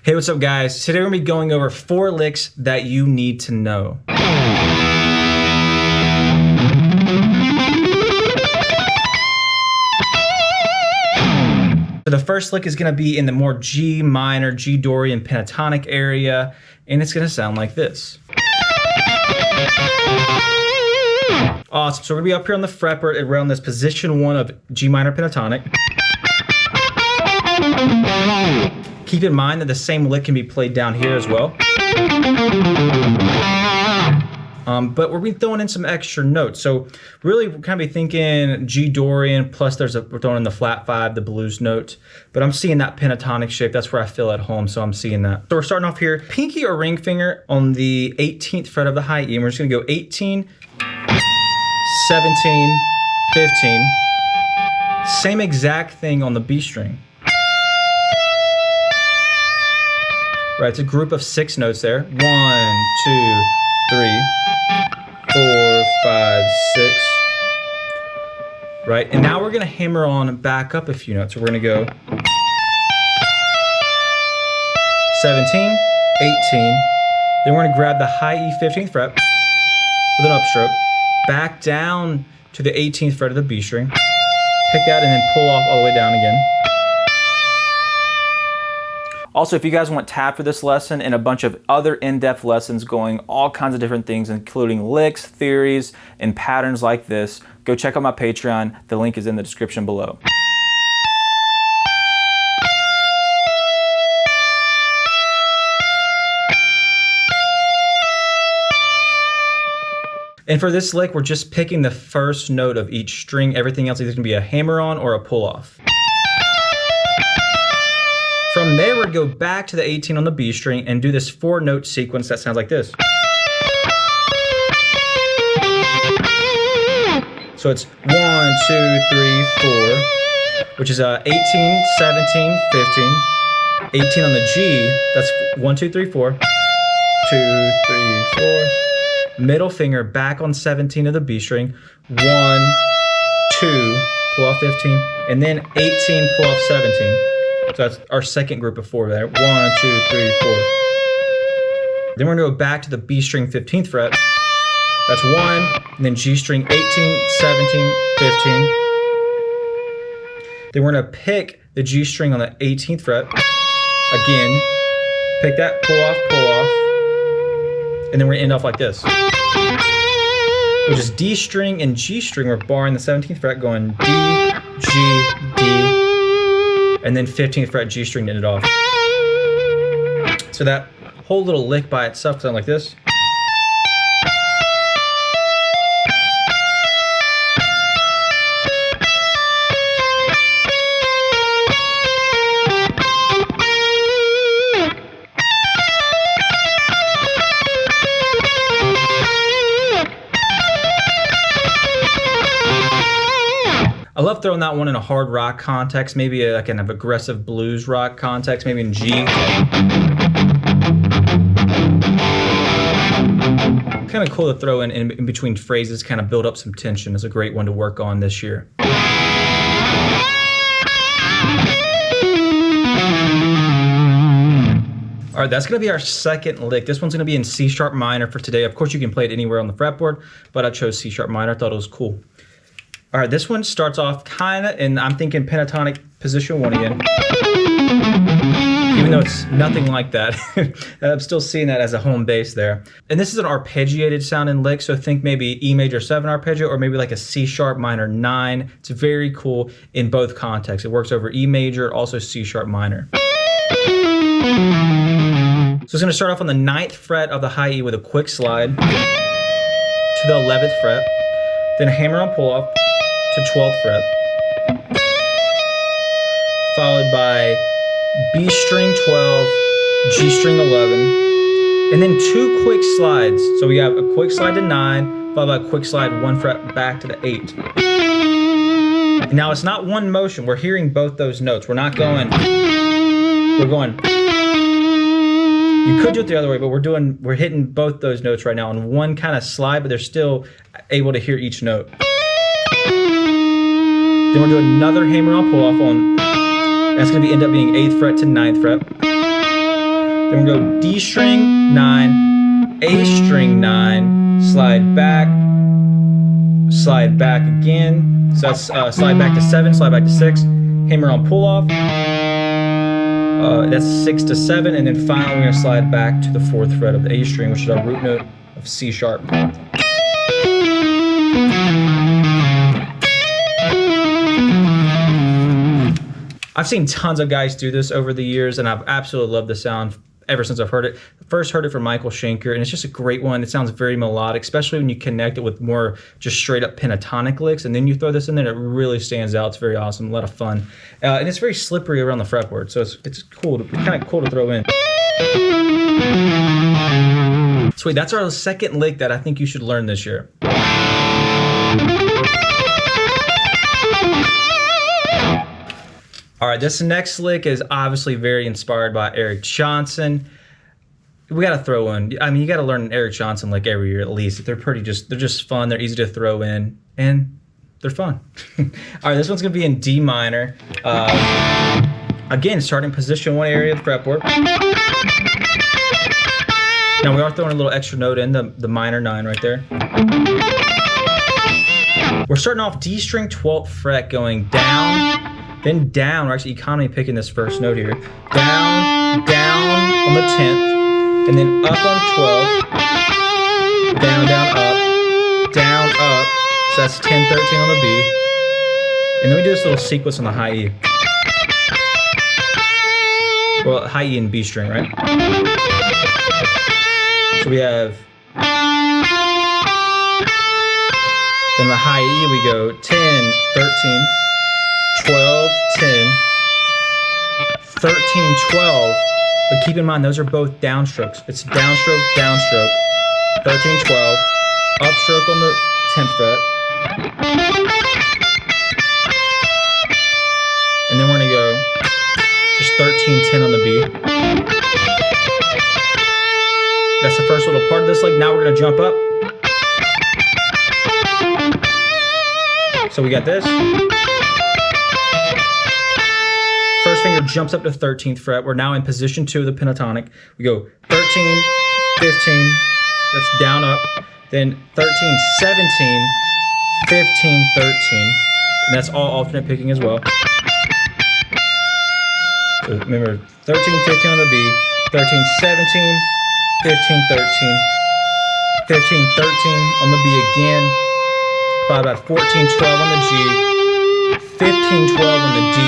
Hey, what's up guys? Today we're gonna be going over 4 licks that you need to know. So the first lick is gonna be in the more G minor, G Dorian pentatonic area, and it's gonna sound like this. Awesome, so we're gonna be up here on the fretboard around this position 1 of G minor pentatonic. Keep in mind that the same lick can be played down here as well. But we're throwing in some extra notes. So really we're kind of be thinking G Dorian, plus we're throwing in the flat 5, the blues note. But I'm seeing that pentatonic shape. That's where I feel at home, so I'm seeing that. So we're starting off here, pinky or ring finger on the 18th fret of the high E. And we're just gonna go 18, 17, 15. Same exact thing on the B string. Right, it's a group of 6 notes there. 1, 2, 3, 4, 5, 6. Right, and now we're gonna hammer on back up a few notes. So we're gonna go 17, 18. Then we're gonna grab the high E 15th fret with an upstroke, back down to the 18th fret of the B string, pick that and then pull off all the way down again. Also, if you guys want tab for this lesson and a bunch of other in-depth lessons going all kinds of different things, including licks, theories, and patterns like this, go check out my Patreon. The link is in the description below. And for this lick, we're just picking the first note of each string. Everything else is going to be a hammer on or a pull off. From there, we go back to the 18 on the B string and do this 4-note sequence that sounds like this. So it's 1, 2, 3, 4, which is 18, 17, 15, 18 on the G, that's 1, 2, 3, 4, 2, 3, 4. Middle finger back on 17 of the B string, 1, 2, pull off 15, and then 18, pull off 17. So that's our second group of 4 there. 1, 2, 3, 4. Then we're gonna go back to the B string 15th fret. That's 1, and then G string 18, 17, 15. Then we're gonna pick the G string on the 18th fret. Again, pick that, pull off, and then we're gonna end off like this. Which is D string and G string. We're barring the 17th fret, going D, G, D, and then 15th fret G string to end it off. So that whole little lick by itself sounds like this. I love throwing that one in a hard rock context, maybe like an aggressive blues rock context, maybe in G. Kind of cool to throw in between phrases, kind of build up some tension. Is a great one to work on this year. All right, that's gonna be our second lick. This one's gonna be in C sharp minor for today. Of course, you can play it anywhere on the fretboard, but I chose C sharp minor. I thought it was cool. All right, this one starts off kind of, and I'm thinking pentatonic position 1 again. Even though it's nothing like that, I'm still seeing that as a home base there. And this is an arpeggiated sounding lick, so think maybe E major 7 arpeggio or maybe like a C sharp minor 9. It's very cool in both contexts. It works over E major, also C sharp minor. So it's gonna start off on the 9th fret of the high E with a quick slide to the 11th fret, then a hammer on pull off to 12th fret, followed by B string 12, G string 11, and then 2 quick slides. So we have a quick slide to 9, followed by a quick slide 1 fret back to the 8. Now it's not one motion, we're hearing both those notes. We're not going, we're going. You could do it the other way, but we're hitting both those notes right now on one kind of slide, but they're still able to hear each note. Then we're doing another hammer on pull off on, that's gonna end up being 8th fret to 9th fret. Then we go D string 9, A string 9, slide back again. So that's slide back to 7, slide back to 6, hammer on pull off. That's 6 to 7, and then finally we're gonna slide back to the 4th fret of the A string, which is our root note of C sharp. I've seen tons of guys do this over the years, and I've absolutely loved the sound ever since I've heard it. First heard it from Michael Schenker, and it's just a great one. It sounds very melodic, especially when you connect it with more just straight up pentatonic licks, and then you throw this in there, it really stands out. It's very awesome, a lot of fun. And it's very slippery around the fretboard, so it's cool, kind of cool to throw in. Sweet, that's our second lick that I think you should learn this year. All right, this next lick is obviously very inspired by Eric Johnson. We got to throw in, I mean, you got to learn an Eric Johnson lick every year at least. They're just fun, they're easy to throw in, and they're fun. All right, this one's gonna be in D minor. Again, starting position 1 area of the fretboard. Now we are throwing a little extra note in, the minor 9 right there. We're starting off D string 12th fret, going down, then down. We're actually economy picking this first note here. Down, down on the 10th, and then up on 12th, down, down, up. So that's 10, 13 on the B. And then we do this little sequence on the high E. Well, high E and B string, right? So we have, then the high E, we go 10, 13, 12, 10, 13, 12, but keep in mind those are both downstrokes. It's downstroke, downstroke, 13, 12, upstroke on the 10th fret, and then we're gonna go just 13, 10 on the B. That's the first little part of this lick. Now we're gonna jump up. So we got this. First finger jumps up to 13th fret. We're now in position 2 of the pentatonic. We go 13, 15, that's down, up. Then 13, 17, 15, 13. And that's all alternate picking as well. So remember, 13, 15 on the B, 13, 17, 15, 13, 15, 13 on the B again, followed by 14, 12 on the G, 15, 12 on the D,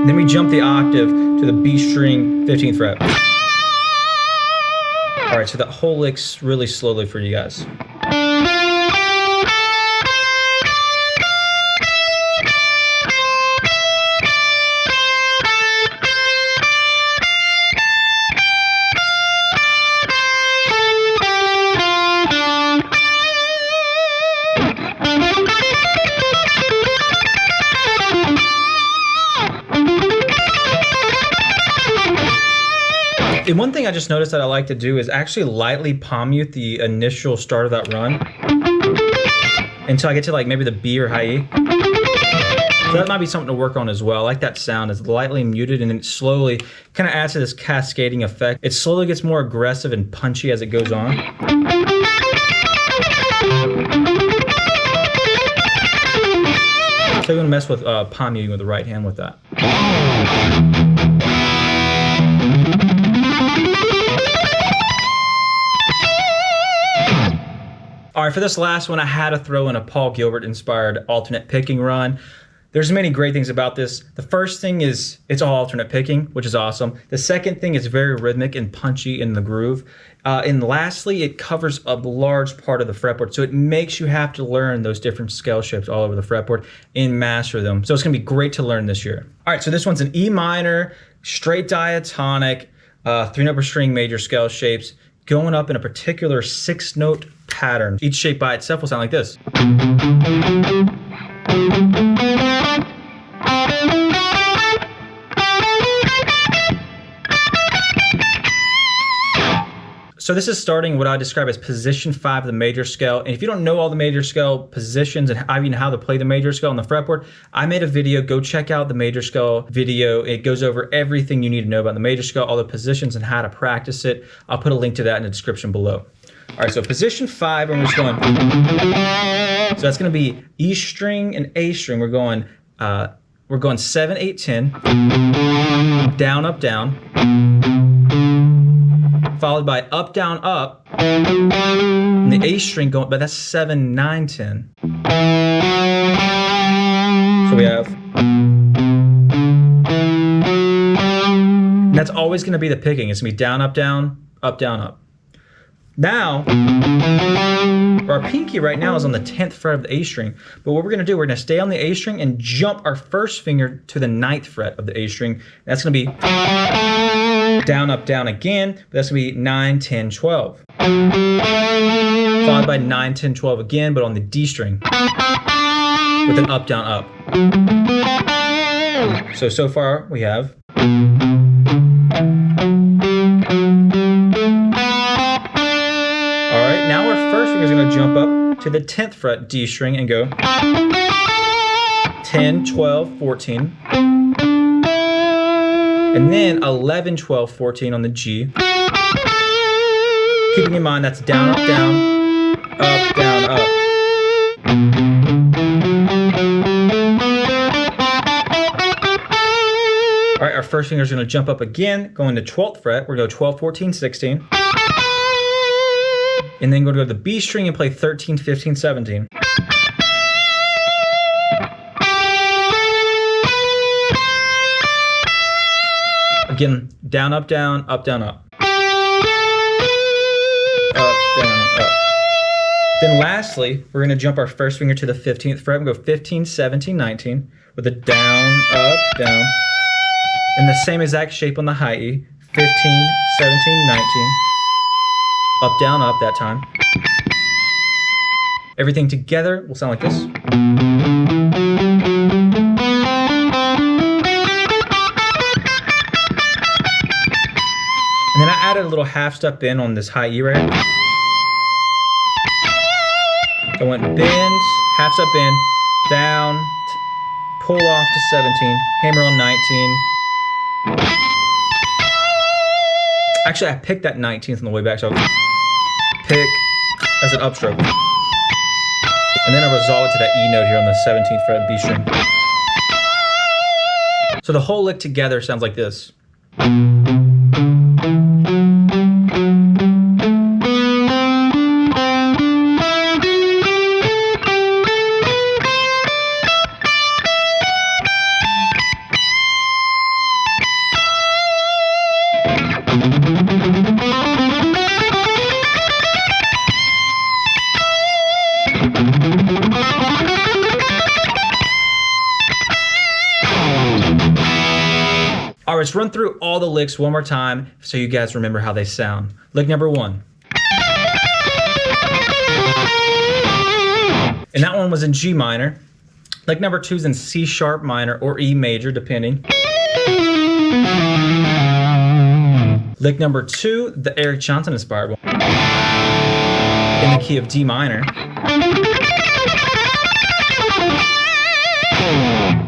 and then we jump the octave to the B string 15th fret. All right, so that whole lick's really slowly for you guys. And one thing I just noticed that I like to do is actually lightly palm mute the initial start of that run until I get to like maybe the B or high E. So that might be something to work on as well. I like that sound. It's lightly muted and then it slowly kind of adds to this cascading effect. It slowly gets more aggressive and punchy as it goes on. So you want to mess with palm muting with the right hand with that. All right, for this last one, I had to throw in a Paul Gilbert inspired alternate picking run. There's many great things about this. The first thing is it's all alternate picking, which is awesome. The second thing is very rhythmic and punchy in the groove. And lastly, it covers a large part of the fretboard. So it makes you have to learn those different scale shapes all over the fretboard and master them. So it's gonna be great to learn this year. All right, so this one's an E minor, straight diatonic, 3-note per string major scale shapes, going up in a particular 6-note pattern. Each shape by itself will sound like this. So this is starting what I describe as position 5 of the major scale. And if you don't know all the major scale positions and even how to play the major scale on the fretboard, I made a video. Go check out the major scale video. It goes over everything you need to know about the major scale, all the positions and how to practice it. I'll put a link to that in the description below. All right, so position 5, and we're just going. So that's going to be E string and A string. We're going 7, 8, 10, down, up, down, followed by up, down, up, and the A string going, but that's 7, 9, 10. So we have, and that's always going to be the picking. It's going to be down, up, down, up, down, up. Now, our pinky right now is on the 10th fret of the A string, but what we're going to do, we're going to stay on the A string and jump our first finger to the 9th fret of the A string. That's going to be down, up, down again, but that's going to be 9, 10, 12. Followed by 9, 10, 12 again, but on the D string, with an up, down, up. So far we have. All right, now our first finger is going to jump up to the 10th fret D string and go 10, 12, 14. And then 11, 12, 14 on the G. Keeping in mind that's down, up, down, up, down, up. All right, our first finger is going to jump up again, going to 12th fret. We're going to go 12, 14, 16. And then go to the B string and play 13, 15, 17. Again, down, up, down, up, down, up. Up, down, up. Then lastly, we're going to jump our first finger to the 15th fret and go 15, 17, 19 with a down, up, down. In the same exact shape on the high E, 15, 17, 19. Up, down, up that time. Everything together will sound like this. And then I added a little half step in on this high E right here. So I went bend, half step in, down, pull off to 17, hammer on 19. Actually, I picked that 19th on the way back, so pick as an upstroke. And then I resolve it to that E note here on the 17th fret B string. So the whole lick together sounds like this. All right, let's run through all the licks one more time so you guys remember how they sound. Lick number 1. And that one was in G minor. Lick number 2 is in C sharp minor or E major, depending. Lick number 2, the Eric Johnson inspired one, in the key of D minor.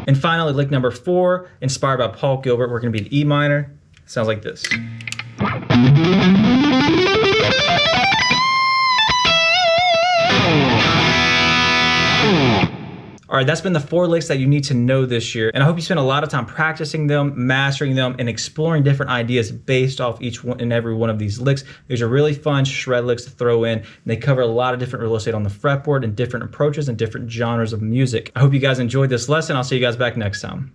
And finally, lick number 4, inspired by Paul Gilbert, we're going to be in E minor. Sounds like this. All right, that's been the 4 licks that you need to know this year. And I hope you spend a lot of time practicing them, mastering them, and exploring different ideas based off each one and every one of these licks. These are really fun shred licks to throw in. And they cover a lot of different real estate on the fretboard and different approaches and different genres of music. I hope you guys enjoyed this lesson. I'll see you guys back next time.